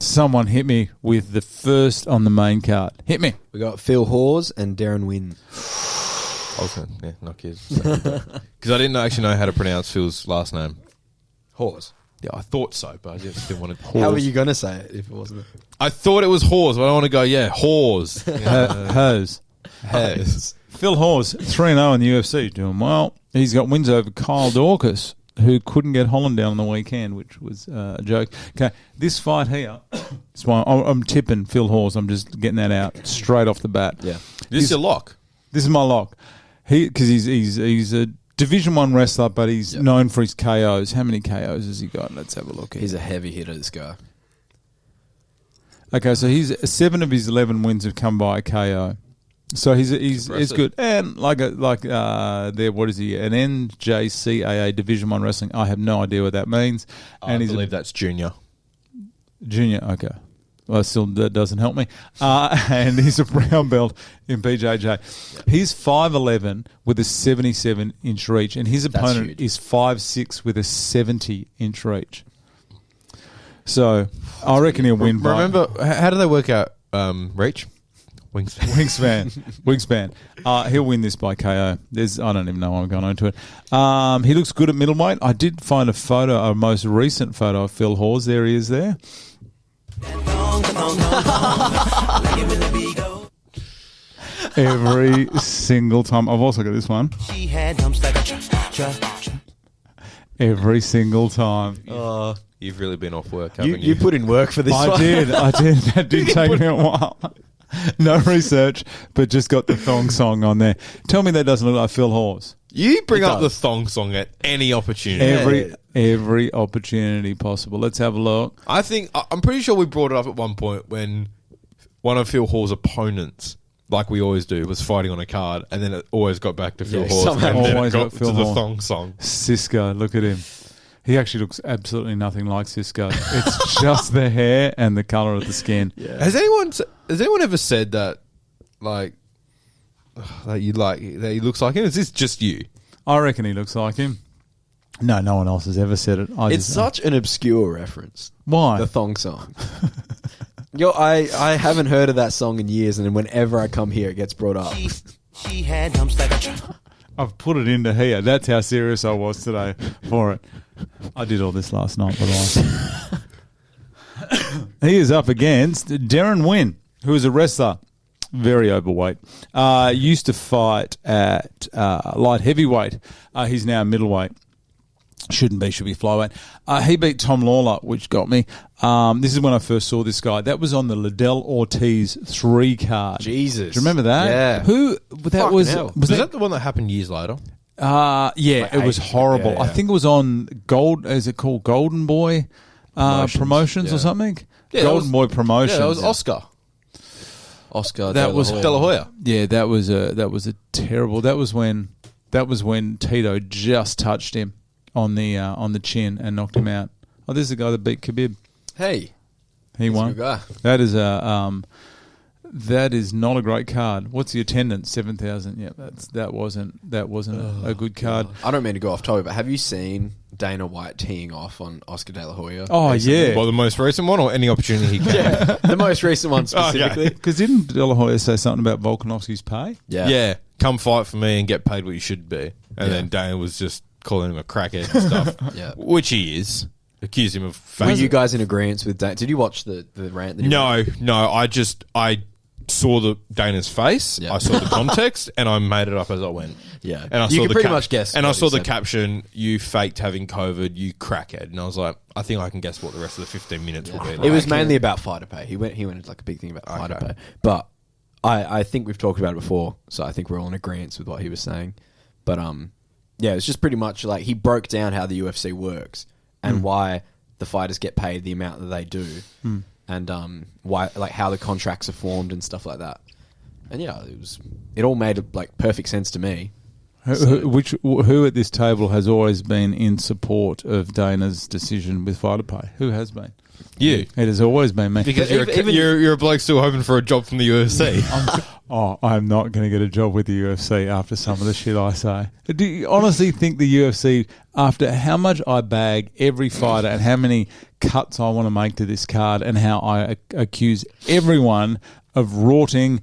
Someone hit me with the first on the main card. Hit me. We got Phil Hawes and Deron Winn. Okay, not kids. Because I didn't actually know how to pronounce Phil's last name. Hawes. Yeah, I thought so, but I just didn't want to. How were you going to say it if it wasn't? I thought it was Hawes, but I want to go, Hawes. Hawes. Phil Hawes, 3-0 in the UFC, doing well. He's got wins over Kyle Dorcas, who couldn't get Holland down on the weekend, which was a joke. Okay, this fight here, that's why I'm tipping Phil Hawes. I'm just getting that out straight off the bat. Yeah, This is your lock. This is my lock. Because he's a Division 1 wrestler, but he's known for his KOs. How many KOs has he got? Let's have a look. He's a heavy hitter, this guy. Okay, so 7 of his 11 wins have come by a KO. So he's good. And what is he? An NJCAA Division 1 wrestling. I have no idea what that means. And I believe that's junior. Junior, okay. Well, still that doesn't help me. And he's a brown belt in BJJ. Yep. He's 5'11" with a 77-inch reach, and his opponent is 5'6" with a 70-inch reach. So I reckon he'll win. Remember, how do they work out reach? Wingspan. He'll win this by KO. I don't even know why I'm going on to it. He looks good at middleweight. I did find a most recent photo of Phil Hawes. There he is there. Every single time. I've also got this one. Every single time. You've really been off work, haven't you? You put in work for this one. I did. That did take me a while. No research, but just got the thong song on there. Tell me that doesn't look like Phil Hawes. You bring up the thong song at any opportunity. Every opportunity possible. Let's have a look. I'm pretty sure we brought it up at one point when one of Phil Hawes' opponents, like we always do, was fighting on a card, and then it always got back to Phil Hawes. And then always it got got Phil to the Hawes. thong song. Sisqo, look at him. He actually looks absolutely nothing like Sisqo. It's just the hair and the colour of the skin. Yeah. Has anyone ever said that, that he looks like him? Is this just you? I reckon he looks like him. No one else has ever said it. It's such an obscure reference. Why? The thong song. I haven't heard of that song in years, and whenever I come here, it gets brought up. I've put it into here. That's how serious I was today for it. I did all this last night, by the way. He is up against Deron Winn, who is a wrestler, very overweight. Used to fight at light heavyweight. He's now middleweight. Should be flyweight. He beat Tom Lawler, which got me. This is when I first saw this guy. That was on the Liddell Ortiz 3 card. Jesus. Do you remember that? Yeah. Who? That was that the one that happened years later? It was horrible. I think it was on Gold. Is it called Golden Boy Promotions or something? Yeah, Golden Boy Promotions. Yeah, that was Oscar. That was De La Hoya. Yeah, that was a terrible. That was when Tito just touched him on the chin and knocked him out. Oh, this is the guy that beat Khabib. Hey, he won. A good guy. That is not a great card. What's the attendance? 7,000. Yeah, that wasn't a good card. I don't mean to go off topic, but have you seen Dana White teeing off on Oscar De La Hoya? Oh, recently? yeah. Well, the most recent one or any opportunity he can? Yeah, the most recent one specifically. Because didn't De La Hoya say something about Volkanovski's pay? Yeah. Come fight for me and get paid what you should be. And then Dana was just calling him a crackhead and stuff. Yeah. Which he is. Accused him of Were you guys in agreement with Dana? Did you watch the rant? That he ran? No. I saw Dana's face. Yeah. I saw the context, and I made it up as I went. Yeah, and I you saw can the pretty much guess. And I what saw he the said. caption: "You faked having COVID, you crackhead." And I was like, I think I can guess what the rest of the 15 minutes will be. Like. It was mainly about fighter pay. He went into like a big thing about fighter pay. But I think we've talked about it before, so I think we're all in agreement with what he was saying. But yeah, it's just pretty much like he broke down how the UFC works and why the fighters get paid the amount that they do, and why, like, how the contracts are formed and stuff like that. And yeah, it all made like perfect sense to me. Who at this table has always been in support of Dana's decision with fighter pay? Who has been? You. It has always been me. Because you're a bloke still hoping for a job from the UFC. I'm not going to get a job with the UFC after some of the shit I say. Do you honestly think the UFC, after how much I bag every fighter and how many cuts I want to make to this card and how I accuse everyone of rorting,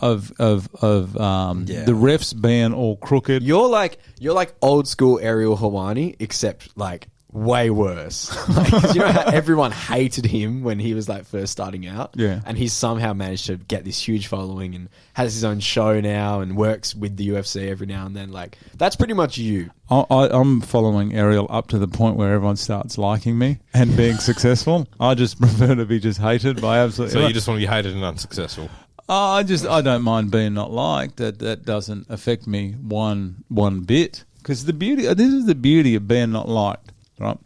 of the refs being all crooked? You're like old school Ariel Helwani, except like way worse. Like, you know how everyone hated him when he was like first starting out? Yeah. And he's somehow managed to get this huge following and has his own show now and works with the UFC every now and then. Like, that's pretty much you. I'm following Ariel up to the point where everyone starts liking me and being successful. I just prefer to be just hated by absolutely. So you just want to be hated and unsuccessful? I don't mind being not liked. That doesn't affect me one bit. Because this is the beauty of being not liked. Right.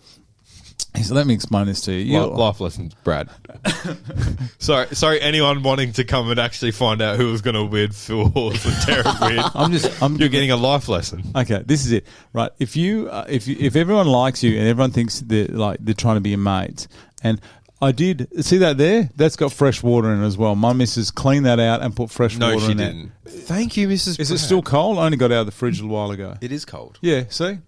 So let me explain this to you. Life lessons, Brad. Sorry, anyone wanting to come and actually find out who was going to win, Phil Hawes and Deron win. You're getting a life lesson. Okay, this is it, right? If everyone likes you and everyone thinks they're trying to be your mates, and I did see that there. That's got fresh water in it as well. My missus cleaned that out and put fresh water in it. No, she didn't. Thank you, Mrs. Is it still cold? I only got it out of the fridge a while ago. It is cold. Yeah, see?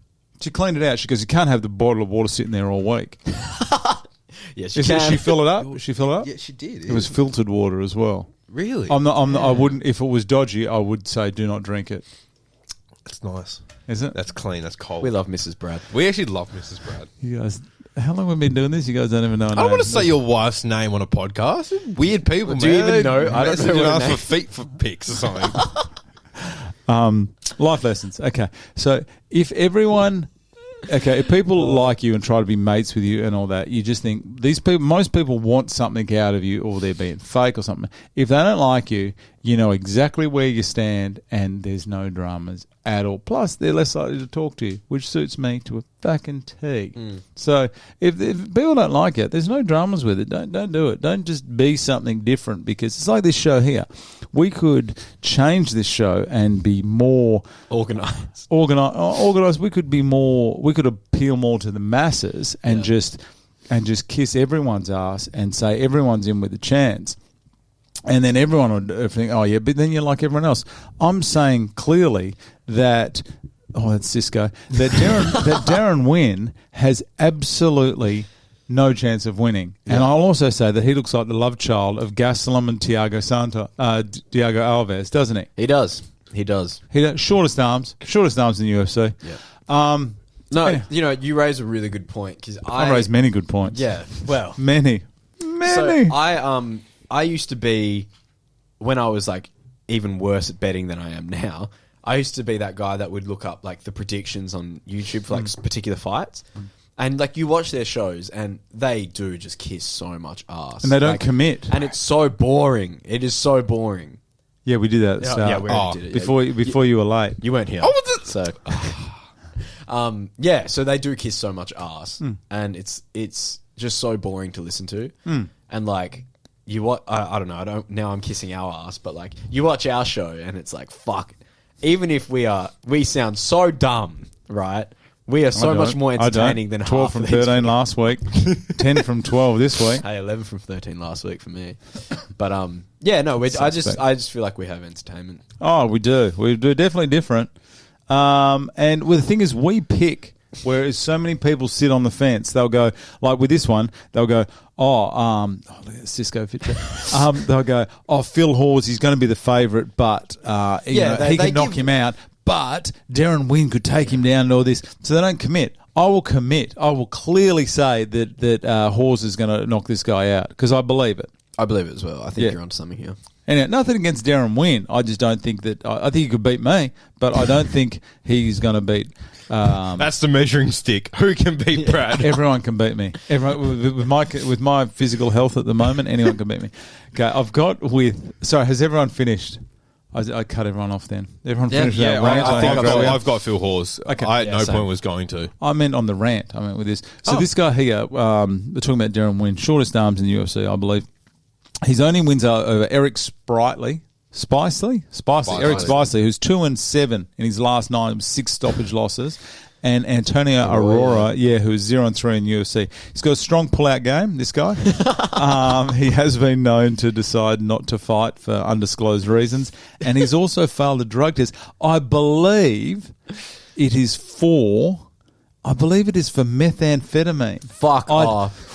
She cleaned it out. She goes, you can't have the bottle of water sitting there all week. Yes, she fill it up? She fill it up? Yeah, she did. It was filtered water as well. Really? I wouldn't, if it was dodgy, I would say do not drink it. That's nice. Is it? That's clean. That's cold. We love Mrs. Brad. We actually love Mrs. Brad. You guys, how long have we been doing this? You guys don't even know her I don't name. want to say your wife's name on a podcast. Weird people, Do you even know? I don't know. Ask for feet for pics or something. Life lessons. Okay. So if people like you and try to be mates with you and all that, you just think most people want something out of you, or they're being fake or something. If they don't like you, you know exactly where you stand and there's no dramas at all. Plus, they're less likely to talk to you, which suits me to a fucking T. So if people don't like it, there's no dramas with it. Don't do it. Don't just be something different, because it's like this show here. We could change this show and be more Organised. We could be more. We could appeal more to the masses and just kiss everyone's ass and say everyone's in with a chance. And then everyone would think, oh yeah, but then you're like everyone else. I'm saying clearly that, that's Sisqo, that Deron Winn has absolutely no chance of winning. Yeah. And I'll also say that he looks like the love child of Gastelum and Thiago Alves, doesn't he? He does. Shortest arms in the UFC. Yeah. You raise a really good point, because I raise many good points. Yeah, well, many. So I used to be, when I was like even worse at betting than I am now, I used to be that guy that would look up like the predictions on YouTube for like particular fights. And like you watch their shows and they do just kiss so much ass. And they don't commit. And it's so boring. It is so boring. Yeah, we did that at the start. Yeah, we did it. Before you were late. You weren't here. So so they do kiss so much ass. And it's just so boring to listen to. And like I don't know, now I'm kissing our ass, but like you watch our show and it's like, fuck, even if we sound so dumb, right? We are so much more entertaining than 12 from 13 last week, 10 from 12 this week. Hey, 11 from 13 last week for me. But I just feel like we have entertainment. Oh, we do. We do, definitely different. And the thing is, we pick. Whereas so many people sit on the fence, they'll go, like with this one, they'll go, look at Sisqo picture. They'll go, Phil Hawes, he's going to be the favourite, but he can knock him out. But Deron Winn could take him down and all this. So they don't commit. I will commit. I will clearly say that Hawes is going to knock this guy out, because I believe it. I believe it as well. I think you're onto something here. Anyway, nothing against Deron Winn. I just don't think that... I think he could beat me, but I don't think he's going to beat... That's the measuring stick. Who can beat Brad? Everyone can beat me. With my physical health at the moment, anyone can beat me. Okay, Sorry, has everyone finished? I cut everyone off then. Everyone finished that rant? I've got Phil Hawes. Okay. I at no point was going to. I meant on the rant. I meant with this. So this guy here, we're talking about Deron Winn, shortest arms in the UFC, I believe. His only wins are over Eric Spicely, Eric Spicely, who's 2-7 in his last 9, 6 stoppage losses. and Antonio Aurora, who's 0-3 in UFC. He's got a strong pull-out game, this guy. He has been known to decide not to fight for undisclosed reasons, and he's also failed a drug test. I believe it is for methamphetamine. Fuck off.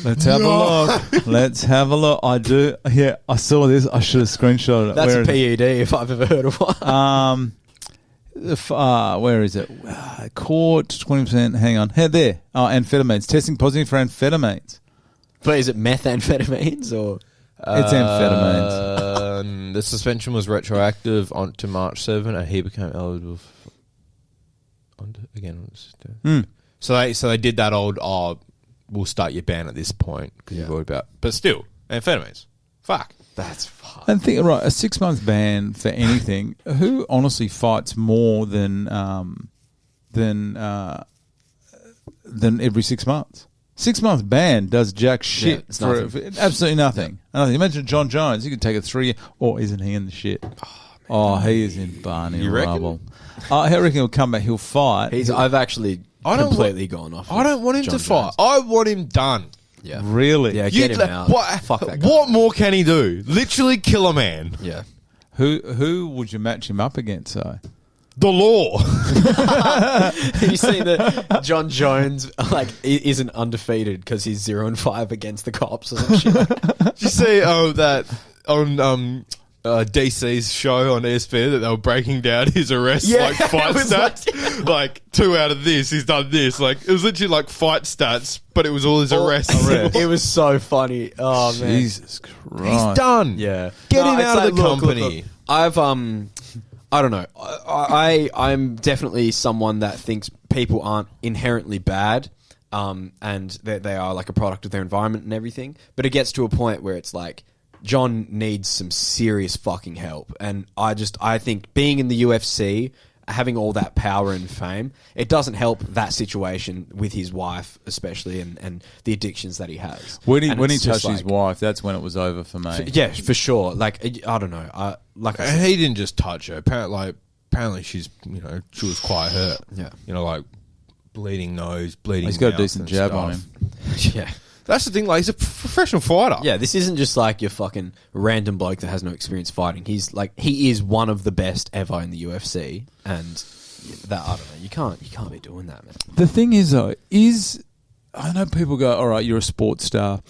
Let's have a look. Let's have a look. I do. Yeah, I saw this. I should have screenshotted it. That's a PED if I've ever heard of one. Where is it? Court 20%. Hang on. Hey, there. Oh, amphetamines. Testing positive for amphetamines. But is it methamphetamines or? It's amphetamines. The suspension was retroactive on to March 7, and he became eligible again. So they did that old we'll start your ban at this point because you're worried about. But still, amphetamines. Fuck. That's fuck. And think, right, a 6-month ban for anything. Who honestly fights more than every 6 months? 6-month ban does jack shit. It's for absolutely nothing. Yeah. Nothing. Imagine John Jones. He could take a 3. Or isn't he in the shit? He is in Barney rubble. I reckon he'll come back. He'll fight. I've actually completely gone off. I don't want him to fight. I want him done. Yeah. Really? Yeah, get him out. Fuck that guy. What more can he do? Literally kill a man. Yeah. Who would you match him up against, though? The law. You see that John Jones isn't undefeated because he's 0-5 against the cops or some shit. Did you see that on DC's show on ESPN that they were breaking down his arrests fight stats? Like 2 out of this, he's done this. Like it was literally like fight stats, but it was all his arrests. It was so funny. Oh man, Jesus Christ, he's done. Yeah, get him out of the company. Look. I've I don't know. I'm definitely someone that thinks people aren't inherently bad, and they are like a product of their environment and everything. But it gets to a point where it's like, John needs some serious fucking help. And I think being in the UFC, having all that power and fame, it doesn't help that situation with his wife, especially, and the addictions that he has. When he touched his wife, that's when it was over for me. For sure. Like, I don't know. He didn't just touch her. Apparently she's, she was quite hurt. Yeah. Like bleeding nose, bleeding He's got a mouth decent and jab stuff. on him. Yeah. That's the thing, like, he's a professional fighter. Yeah, this isn't just like your fucking random bloke that has no experience fighting. He is one of the best ever in the UFC, and that, I don't know, you can't be doing that, man. The thing is, though, I know people go, all right, you're a sports star,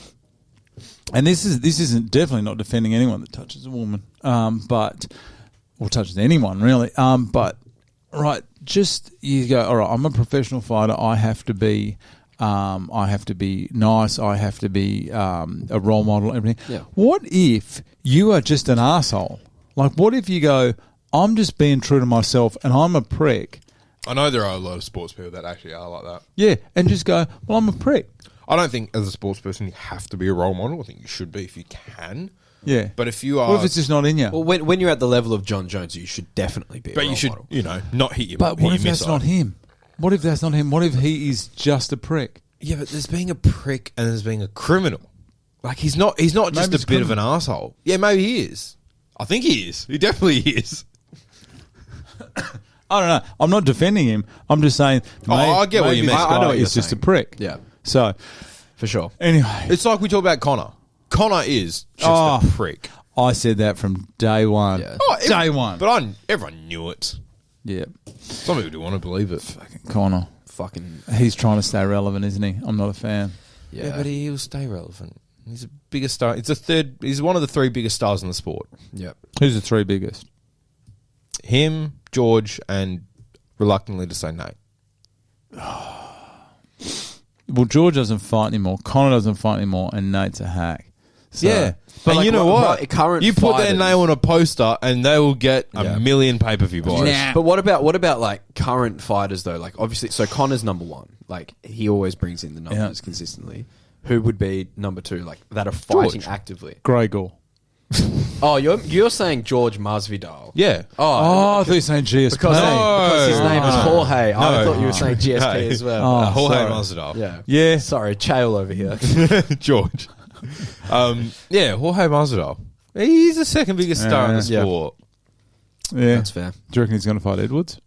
and this isn't definitely not defending anyone that touches a woman, or touches anyone really, but right, just you go, all right, I'm a professional fighter, I have to be nice. I have to be a role model. Everything. Yeah. What if you are just an asshole? Like, what if you go, I'm just being true to myself, and I'm a prick. I know there are a lot of sports people that actually are like that. Yeah, and just go, well, I'm a prick. I don't think as a sports person you have to be a role model. I think you should be if you can. Yeah, but if you are, what if it's just not in you? Well, when you're at the level of John Jones, you should definitely be. But you should, not hit your. But what if that's not him? What if that's not him? What if he is just a prick? Yeah, but there's being a prick and there's being a criminal. Like, he's not just a bit of an asshole. Yeah, maybe he is. I think he is. He definitely is. I don't know. I'm not defending him. I'm just saying. I get what you mean. I know he's just a prick. Yeah. So, for sure. Anyway, it's like we talk about Connor. Connor is just a prick. I said that from day one. Yeah. Day one. But everyone knew it. Yeah. Some people do want to believe it. Fucking Connor. He's trying to stay relevant, isn't he? I'm not a fan. Yeah, but he will stay relevant. He's the biggest star. He's one of the 3 biggest stars in the sport. Yeah. Who's the 3 biggest? Him, George, and reluctantly to say Nate. Well, George doesn't fight anymore. Connor doesn't fight anymore, and Nate's a hack. So, yeah. But and you know what? You put their fighters, name on a poster and they will get a million pay-per-view buys. Nah. But what about like current fighters though? Like obviously, so Connor's number 1. Like he always brings in the numbers consistently. Who would be number 2? Like that are fighting actively. Gregor. Oh, you're saying George Masvidal? Yeah. Oh, I thought you were saying GSP. Because his name is Jorge. I thought you were saying GSP as well. Jorge Masvidal. Yeah. Sorry, Chael over here. George. Jorge Masvidal. He's the second biggest star in the sport. Yeah. That's fair. Do you reckon he's going to fight Edwards?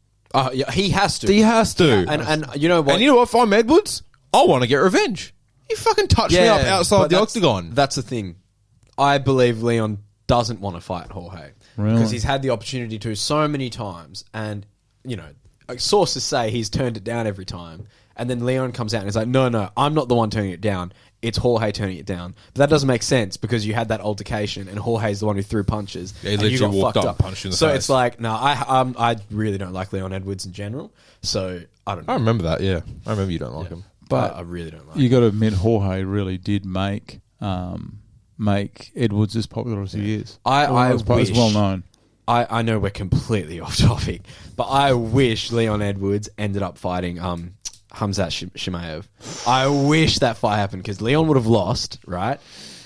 Yeah, he has to. He has to. And you know what? And you know what? If I'm Edwards, I want to get revenge. He fucking touched me up outside but the octagon. That's the thing. I believe Leon doesn't want to fight Jorge. Really? Because he's had the opportunity to so many times. And, you know, sources say he's turned it down every time. And then Leon comes out and is like, no, I'm not the one turning it down. It's Jorge turning it down. But that doesn't make sense because you had that altercation and Jorge's the one who threw punches. Yeah, he and you literally got walked fucked up and punched you in the so face. it's like, no, I really don't like Leon Edwards in general. So I don't know. I remember that, yeah. I remember you don't like him. But I really don't like you got to admit, Jorge really did make Edwards as popular as he is. I It's wish, well known. I know we're completely off topic, but I wish Leon Edwards ended up fighting Khamzat Chimaev. I wish that fight happened because Leon would have lost, right?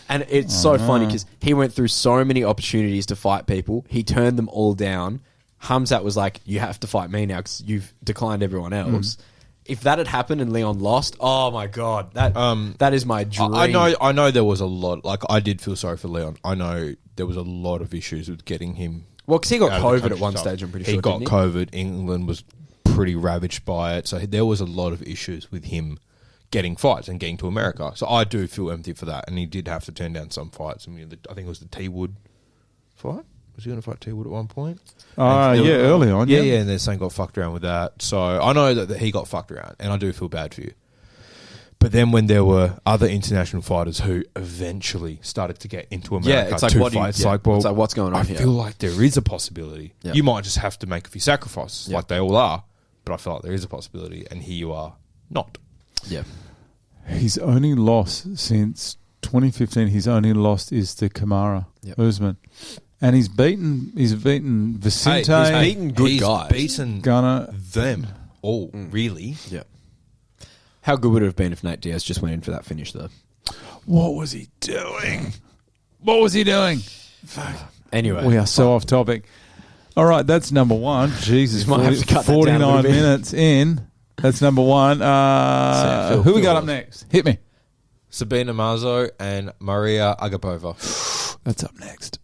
And it's so funny because he went through so many opportunities to fight people. He turned them all down. Khamzat was like, you have to fight me now because you've declined everyone else. If that had happened and Leon lost, oh my God, that is my dream. I know there was a lot, like I did feel sorry for Leon. I know there was a lot of issues with getting him. Well, because he got out of the COVID country at one stuff. stage, I'm pretty sure. He got didn't COVID. England was pretty ravaged by it. So there was a lot of issues with him getting fights and getting to America. So I do feel empty for that. And he did have to turn down some fights. I mean, I think it was the T Wood fight. Was he going to fight T Wood at one point? Early on. Yeah, and then Sane got fucked around with that. So I know that he got fucked around, and I do feel bad for you. But then when there were other international fighters who eventually started to get into America, it's like, to what do you- fight, it's yeah, like, well, it's like, what's going on I here? feel like there is a possibility. Yeah. You might just have to make a few sacrifices, Yeah. like they all are. But I feel like there is a possibility, and here you are not. Yeah. His only loss since 2015, his only loss is to Kamara Usman. And he's beaten Vicente. he's beaten good He's guys. beaten Gunner. them all, really. Yeah. How good would it have been if Nate Diaz just went in for that finish, though? What was he doing? What was he doing? Fuck. Anyway. We are so off topic. All right, that's number one. Jesus, You might have to cut that down a 49 little bit. minutes in. That's number one. Phil Who we got Hawes. up next? Hit me. Sabina Mazo and Maria Agapova. That's up next.